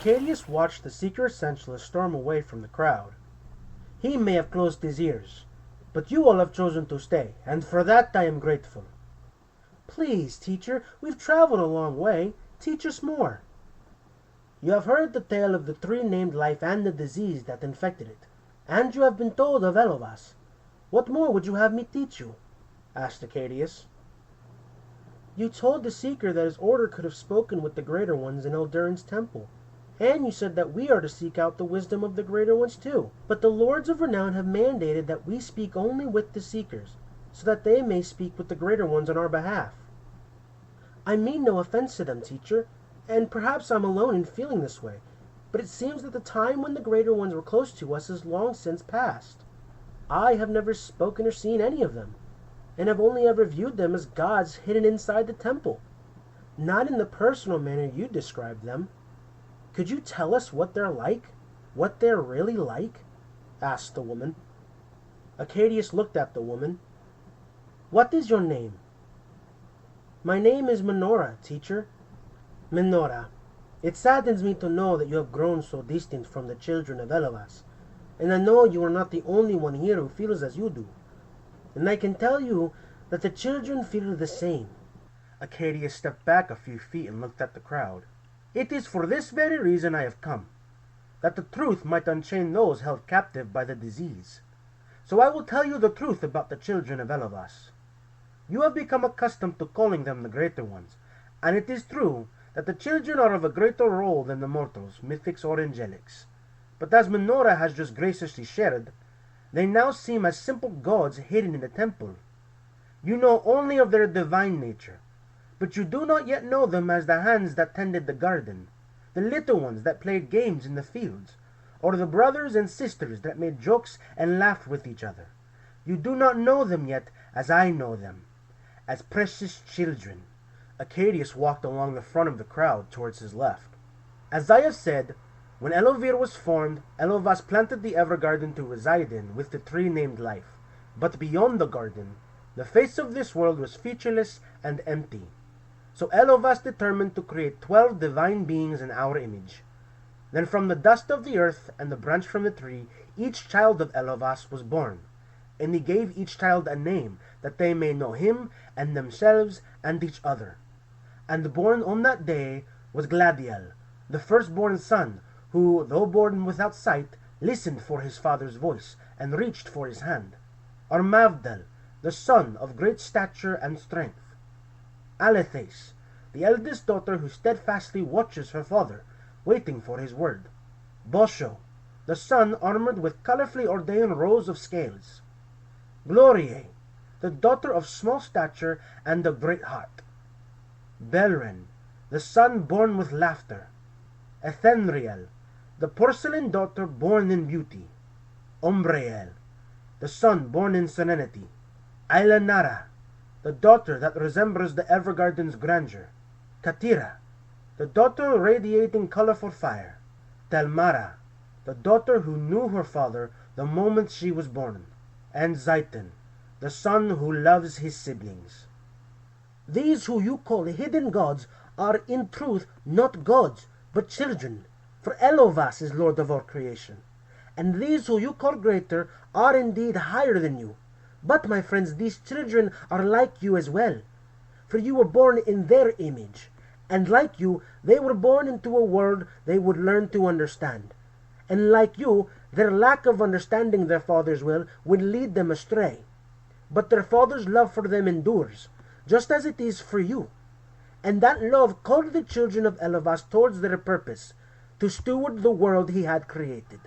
Acadias watched the Seeker Essentialist storm away from the crowd. He may have closed his ears, but you all have chosen to stay, and for that I am grateful. Please, teacher, we've traveled a long way. Teach us more. You have heard the tale of the tree-named life and the disease that infected it, and you have been told of Elovas. What more would you have me teach you? Asked Acadias. You told the Seeker that his order could have spoken with the Greater Ones in Eldurin's temple, and you said that we are to seek out the wisdom of the Greater Ones too. But the Lords of Renown have mandated that we speak only with the Seekers, so that they may speak with the Greater Ones on our behalf. I mean no offense to them, teacher, and perhaps I'm alone in feeling this way, but it seems that the time when the Greater Ones were close to us is long since past. I have never spoken or seen any of them, and have only ever viewed them as gods hidden inside the temple, not in the personal manner you described them. Could you tell us what they're like? What they're really like? Asked the woman. Acadias looked at the woman. What is your name? My name is Minthera, teacher. Minthera, it saddens me to know that you have grown so distant from the children of Elovas, and I know you are not the only one here who feels as you do. And I can tell you that the children feel the same. Acadias stepped back a few feet and looked at the crowd. It is for this very reason I have come, that the truth might unchain those held captive by the disease. So I will tell you the truth about the children of Elovas. You have become accustomed to calling them the Greater Ones, and it is true that the children are of a greater role than the mortals, mythics or angelics. But as Minthera has just graciously shared, they now seem as simple gods hidden in the temple. You know only of their divine nature, but you do not yet know them as the hands that tended the garden, the little ones that played games in the fields, or the brothers and sisters that made jokes and laughed with each other. You do not know them yet as I know them, as precious children. Acadias walked along the front of the crowd towards his left. As I have said, when Elovir was formed, Elovas planted the Evergarden to reside in with the tree named Life. But beyond the garden, the face of this world was featureless and empty. So Elovas determined to create 12 divine beings in our image. Then from the dust of the earth and the branch from the tree, each child of Elovas was born. And he gave each child a name, that they may know him and themselves and each other. And born on that day was Lucai'el, the firstborn son, who, though born without sight, listened for his father's voice, and reached for his hand. Mavdel, the son of great stature and strength. Alethes, the eldest daughter who steadfastly watches her father, waiting for his word. Bosho, the son armored with colorfully ordained rows of scales. Gloriae, the daughter of small stature and of great heart. Belren, the son born with laughter. Ethenriel, the porcelain daughter born in beauty. Umbriel, the son born in serenity. Ailanara, the daughter that resembles the Evergarden's grandeur. Katira, the daughter radiating colorful fire. Telmara, the daughter who knew her father the moment she was born. And Zaitan, the son who loves his siblings. These who you call hidden gods are in truth not gods, but children, for Elovas is Lord of all creation. And these who you call greater are indeed higher than you. But, my friends, these children are like you as well, for you were born in their image, and like you, they were born into a world they would learn to understand. And like you, their lack of understanding their Father's will would lead them astray. But their Father's love for them endures, just as it is for you. And that love called the children of Elovas towards their purpose, to steward the world he had created.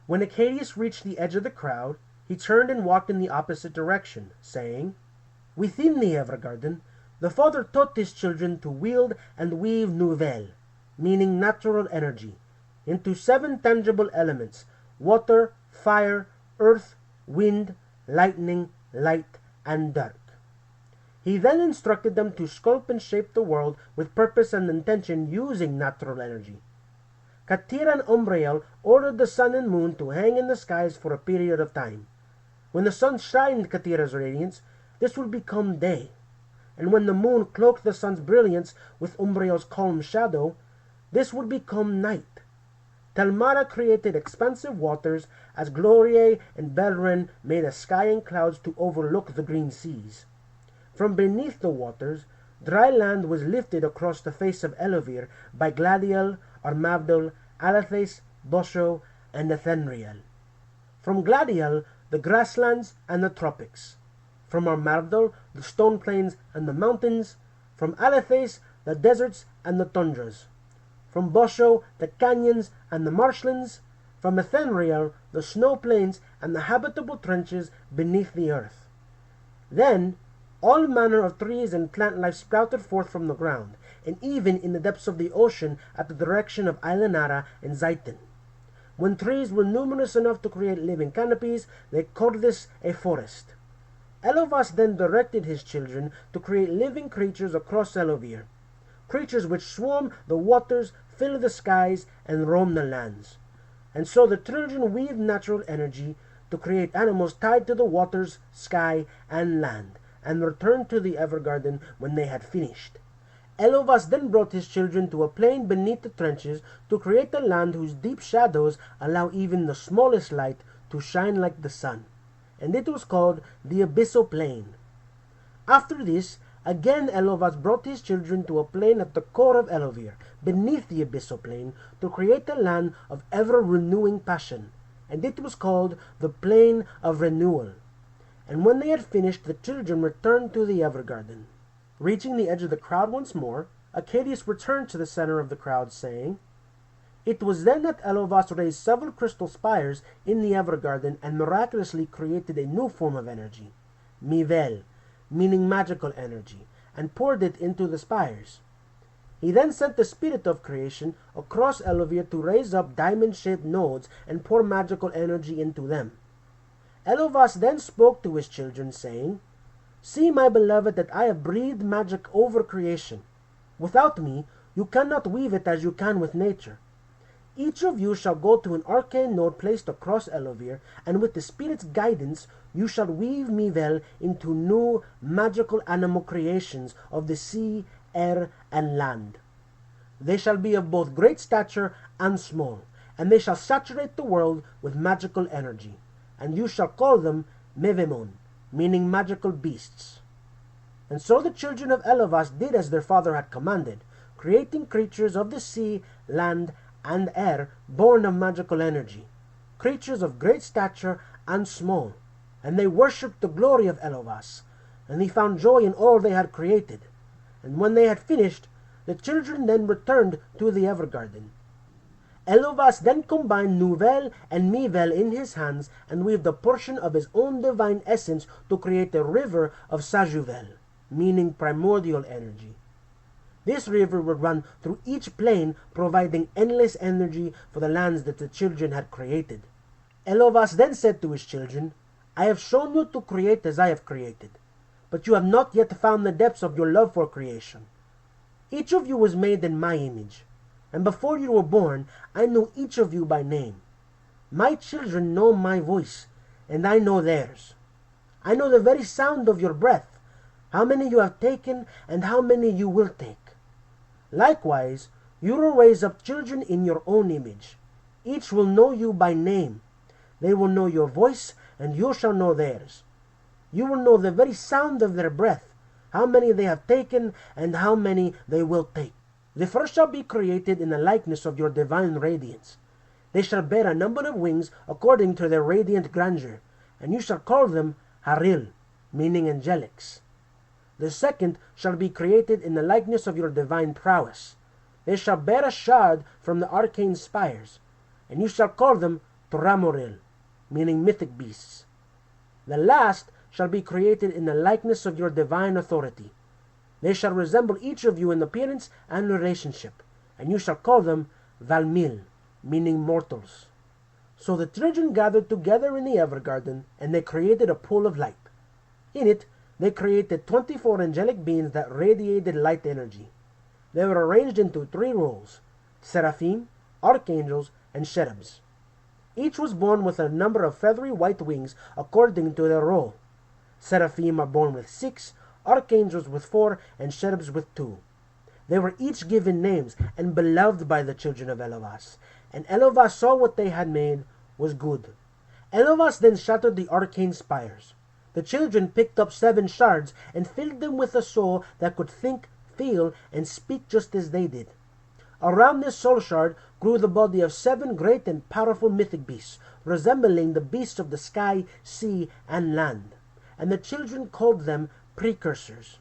When Acadias reached the edge of the crowd, he turned and walked in the opposite direction, saying, Within the Evergarden, the Father taught his children to wield and weave Nouvel, meaning natural energy, into 7 tangible elements: water, fire, earth, wind, lightning, light, and dark. He then instructed them to sculpt and shape the world with purpose and intention using natural energy. Katira and Umbriel ordered the sun and moon to hang in the skies for a period of time. When the sun shined Katira's radiance, this would become day. And when the moon cloaked the sun's brilliance with Umbriel's calm shadow, this would become night. Telmara created expansive waters, as Gloriae and Belren made a sky and clouds to overlook the green seas. From beneath the waters, dry land was lifted across the face of Elovir by Gladiel, Armavdol, Alathes, Bosho, and Ethenriel. From Gladiel, the grasslands and the tropics. From Armavdol, the stone plains and the mountains. From Alathes, the deserts and the tundras. From Bosho, the canyons and the marshlands. From Ethenriel, the snow plains and the habitable trenches beneath the earth. Then all manner of trees and plant life sprouted forth from the ground, and even in the depths of the ocean at the direction of Ailenara and Zaitin. When trees were numerous enough to create living canopies, they called this a forest. Elovas then directed his children to create living creatures across Elovir, creatures which swarm the waters, fill the skies, and roam the lands. And so the children weaved natural energy to create animals tied to the waters, sky, and land, and returned to the Evergarden when they had finished. Elovas then brought his children to a plain beneath the trenches to create a land whose deep shadows allow even the smallest light to shine like the sun, and it was called the Abyssal Plain. After this, again Elovas brought his children to a plain at the core of Elovir, beneath the Abyssal Plain, to create a land of ever-renewing passion, and it was called the Plain of Renewal. And when they had finished, the children returned to the Evergarden. Reaching the edge of the crowd once more, Acadius returned to the center of the crowd, saying, "It was then that Elovas raised several crystal spires in the Evergarden and miraculously created a new form of energy, Mivel, meaning magical energy, and poured it into the spires. He then sent the spirit of creation across Elovir to raise up diamond-shaped nodes and pour magical energy into them. Elovas then spoke to his children, saying, 'See, my beloved, that I have breathed magic over creation. Without me, you cannot weave it as you can with nature. Each of you shall go to an arcane node placed across Elovir, and with the Spirit's guidance you shall weave Mivel into new magical animal creations of the sea, air, and land. They shall be of both great stature and small, and they shall saturate the world with magical energy, and you shall call them Mevemon, meaning magical beasts.' And so the children of Elovas did as their father had commanded, creating creatures of the sea, land, and air born of magical energy, creatures of great stature and small, and they worshipped the glory of Elovas, and he found joy in all they had created. And when they had finished, the children then returned to the Evergarden. Elovas then combined Nuvel and Mivel in his hands and weaved a portion of his own divine essence to create a river of Sajuvel, meaning primordial energy. This river would run through each plane, providing endless energy for the lands that the children had created. Elovas then said to his children, 'I have shown you to create as I have created, but you have not yet found the depths of your love for creation. Each of you was made in my image, and before you were born, I knew each of you by name. My children know my voice, and I know theirs. I know the very sound of your breath, how many you have taken and how many you will take. Likewise, you will raise up children in your own image. Each will know you by name. They will know your voice, and you shall know theirs. You will know the very sound of their breath, how many they have taken, and how many they will take. The first shall be created in the likeness of your divine radiance. They shall bear a number of wings according to their radiant grandeur, and you shall call them Haril, meaning angelics. The second shall be created in the likeness of your divine prowess. They shall bear a shard from the arcane spires, and you shall call them Toramoril, meaning mythic beasts. The last shall be created in the likeness of your divine authority. They shall resemble each of you in appearance and relationship, and you shall call them Valmil, meaning mortals.' So the children gathered together in the Evergarden, and they created a pool of light. In it they created 24 angelic beings that radiated light energy. They were arranged into 3 rows: seraphim, archangels, and cherubs. Each was born with a number of feathery white wings according to their role. Seraphim are born with 6, archangels with 4, and cherubs with 2. They were each given names and beloved by the children of Elovas. And Elovas saw what they had made was good. Elovas then shattered the arcane spires. The children picked up 7 shards and filled them with a soul that could think, feel, and speak just as they did. Around this soul shard grew the body of 7 great and powerful mythic beasts, resembling the beasts of the sky, sea, and land. And the children called them precursors.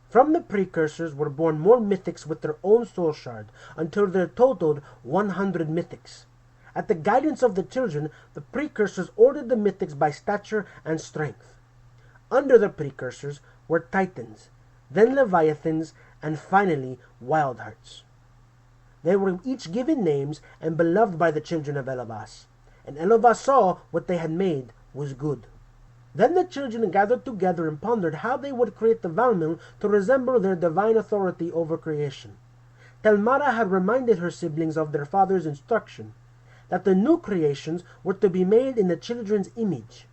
From the precursors were born more mythics with their own soul shard, until there totaled 100 mythics. At the guidance of the children, the precursors ordered the mythics by stature and strength. Under the precursors were titans, then leviathans, and finally wild hearts. They were each given names and beloved by the children of Elovas. And Elovas saw what they had made was good. Then the children gathered together and pondered how they would create the Valmil to resemble their divine authority over creation. Telmara had reminded her siblings of their father's instruction, that the new creations were to be made in the children's image.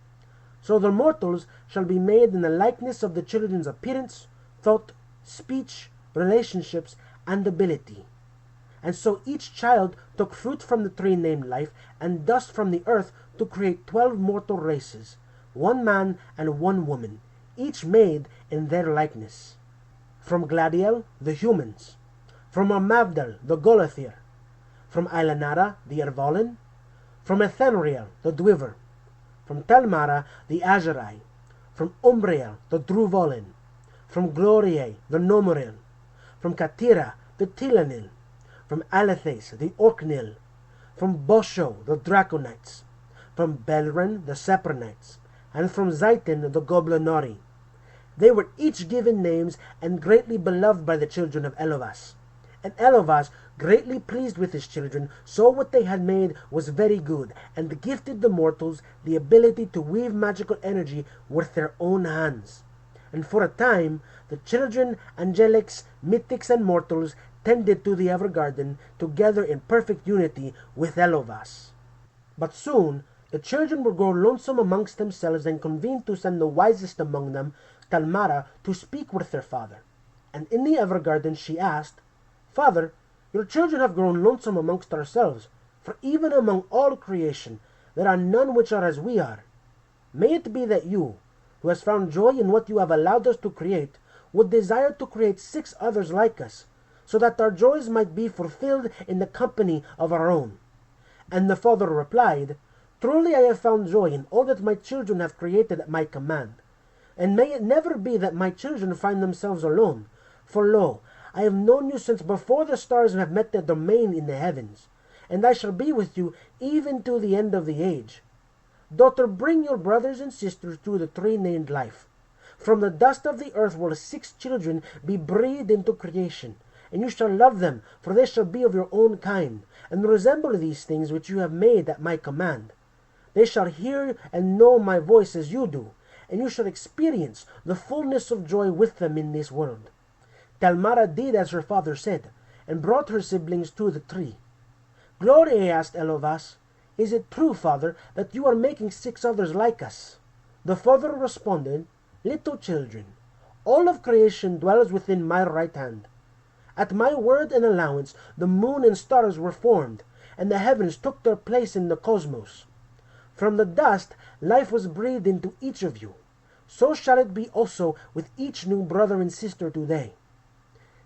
So the mortals shall be made in the likeness of the children's appearance, thought, speech, relationships, and ability. And so each child took fruit from the tree named life, and dust from the earth to create 12 mortal races, 1 man and 1 woman, each made in their likeness. From Gladiel, the humans. From Amavdal, the Golathir. From Ailanara, the Ervolin. From Ethenriel, the Dwiver. From Telmara, the Azurai. From Umbriel, the Druvolin. From Gloriae, the Nomoril. From Katira, the Tilanil. From Alethes, the Orknil. From Bosho, the Draconites. From Belren, the Sepernites. And from Zaitin, the Goblinori. They were each given names and greatly beloved by the children of Elovas. And Elovas, greatly pleased with his children, saw what they had made was very good, and gifted the mortals the ability to weave magical energy with their own hands. And for a time, the children, angelics, mythics, and mortals tended to the Evergarden together in perfect unity with Elovas. But soon, the children would grow lonesome amongst themselves and convened to send the wisest among them, Talmara, to speak with their father. And in the Evergarden she asked, "Father, your children have grown lonesome amongst ourselves, for even among all creation there are none which are as we are. May it be that you, who has found joy in what you have allowed us to create, would desire to create 6 others like us, so that our joys might be fulfilled in the company of our own." And the father replied, "Truly I have found joy in all that my children have created at my command. And may it never be that my children find themselves alone. For lo, I have known you since before the stars have met their domain in the heavens, and I shall be with you even to the end of the age. Daughter, bring your brothers and sisters to the tree named life. From the dust of the earth will 6 children be breathed into creation, and you shall love them, for they shall be of your own kind, and resemble these things which you have made at my command. They shall hear and know my voice as you do, and you shall experience the fullness of joy with them in this world." Talmara did as her father said, and brought her siblings to the tree. Gloria asked Elovas, "Is it true, father, that you are making 6 others like us?" The father responded, "Little children, all of creation dwells within my right hand. At my word and allowance the moon and stars were formed, and the heavens took their place in the cosmos. From the dust life was breathed into each of you. So shall it be also with each new brother and sister today."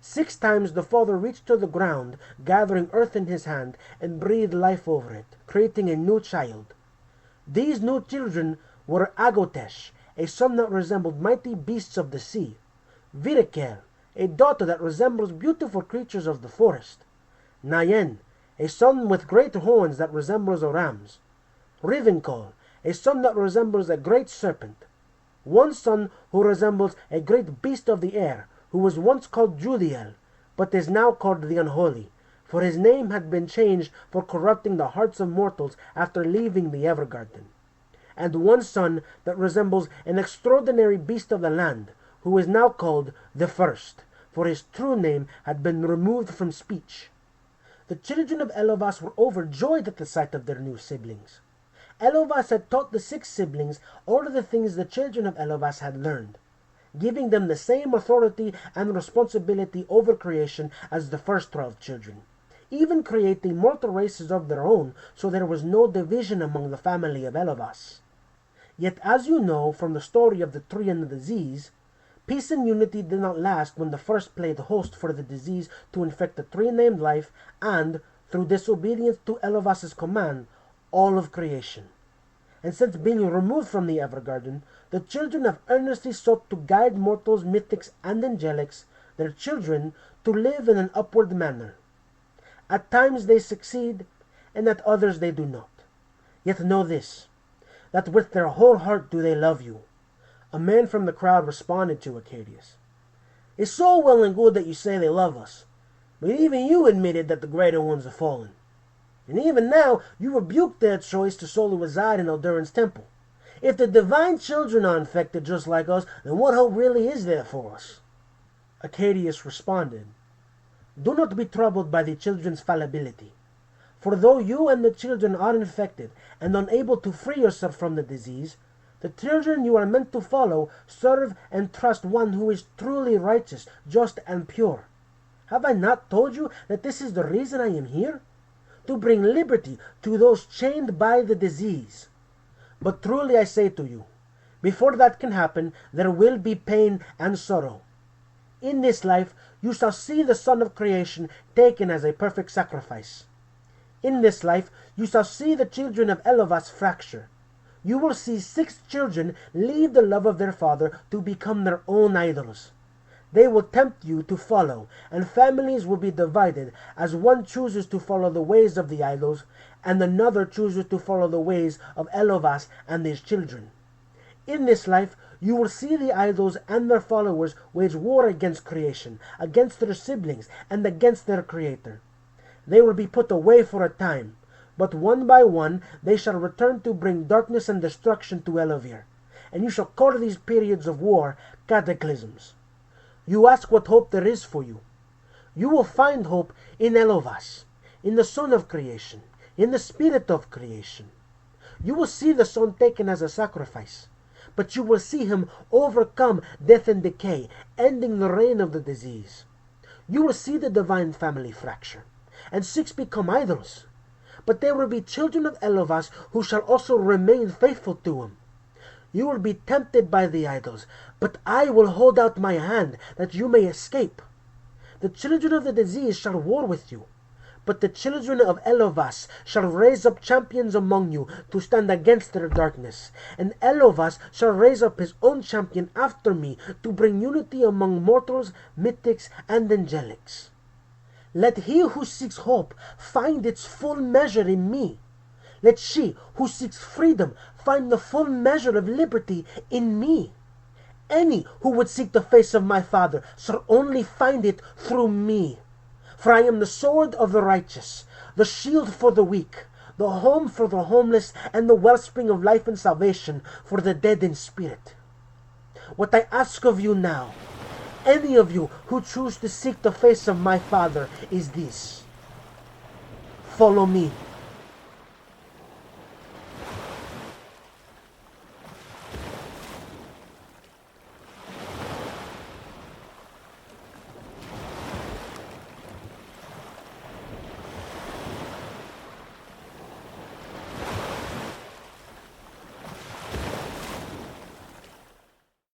6 times the father reached to the ground, gathering earth in his hand, and breathed life over it, creating a new child. These new children were Agotesh, a son that resembled mighty beasts of the sea; Virikel, a daughter that resembles beautiful creatures of the forest; Nayen, a son with great horns that resembles a ram's; Rivinkol, a son that resembles a great serpent; 1 son who resembles a great beast of the air, who was once called Judiel, but is now called the Unholy, for his name had been changed for corrupting the hearts of mortals after leaving the Evergarden; and 1 son that resembles an extraordinary beast of the land, who is now called the First, for his true name had been removed from speech. The children of Elovas were overjoyed at the sight of their new siblings. Elovas had taught the 6 siblings all of the things the children of Elovas had learned. giving them the same authority and responsibility over creation as the first 12 children, even creating mortal races of their own, so there was no division among the family of Elovas. Yet, as you know from the story of the tree and the disease, peace and unity did not last when the first played host for the disease to infect the tree named life and, through disobedience to Elovas' command, all of creation. And since being removed from the Evergarden, the children have earnestly sought to guide mortals, mythics, and angelics, their children, to live in an upward manner. At times they succeed, and at others they do not. Yet know this, that with their whole heart do they love you. A man from the crowd responded to Acadias. It's so well and good that you say they love us, but even you admitted that the greater ones have fallen. And even now, you rebuke their choice to solely reside in Elduran's temple. If the divine children are infected just like us, then what hope really is there for us? Acadias responded, Do not be troubled by the children's fallibility. For though you and the children are infected and unable to free yourself from the disease, the children you are meant to follow serve and trust one who is truly righteous, just, and pure. Have I not told you that this is the reason I am here? To bring liberty to those chained by the disease. But truly I say to you, before that can happen, there will be pain and sorrow. In this life you shall see the Son of Creation taken as a perfect sacrifice. In this life you shall see the children of Elovas fracture. You will see 6 children leave the love of their father to become their own idols. They will tempt you to follow, and families will be divided, as one chooses to follow the ways of the idols, and another chooses to follow the ways of Elovas and his children. In this life, you will see the idols and their followers wage war against creation, against their siblings, and against their Creator. They will be put away for a time, but one by one they shall return to bring darkness and destruction to Elovir, and you shall call these periods of war cataclysms. You ask what hope there is for you. You will find hope in Elovas, in the Son of Creation, in the Spirit of Creation. You will see the Son taken as a sacrifice, but you will see him overcome death and decay, ending the reign of the disease. You will see the divine family fracture, and 6 become idols, but there will be children of Elovas who shall also remain faithful to him. You will be tempted by the idols, but I will hold out my hand that you may escape. The children of the disease shall war with you, but the children of Elovas shall raise up champions among you to stand against their darkness, and Elovas shall raise up his own champion after me to bring unity among mortals, mythics, and angelics. Let he who seeks hope find its full measure in me. Let she who seeks freedom find the full measure of liberty in me. Any who would seek the face of my Father shall only find it through me. For I am the sword of the righteous, the shield for the weak, the home for the homeless, and the wellspring of life and salvation for the dead in spirit. What I ask of you now, any of you who choose to seek the face of my Father, is this: follow me.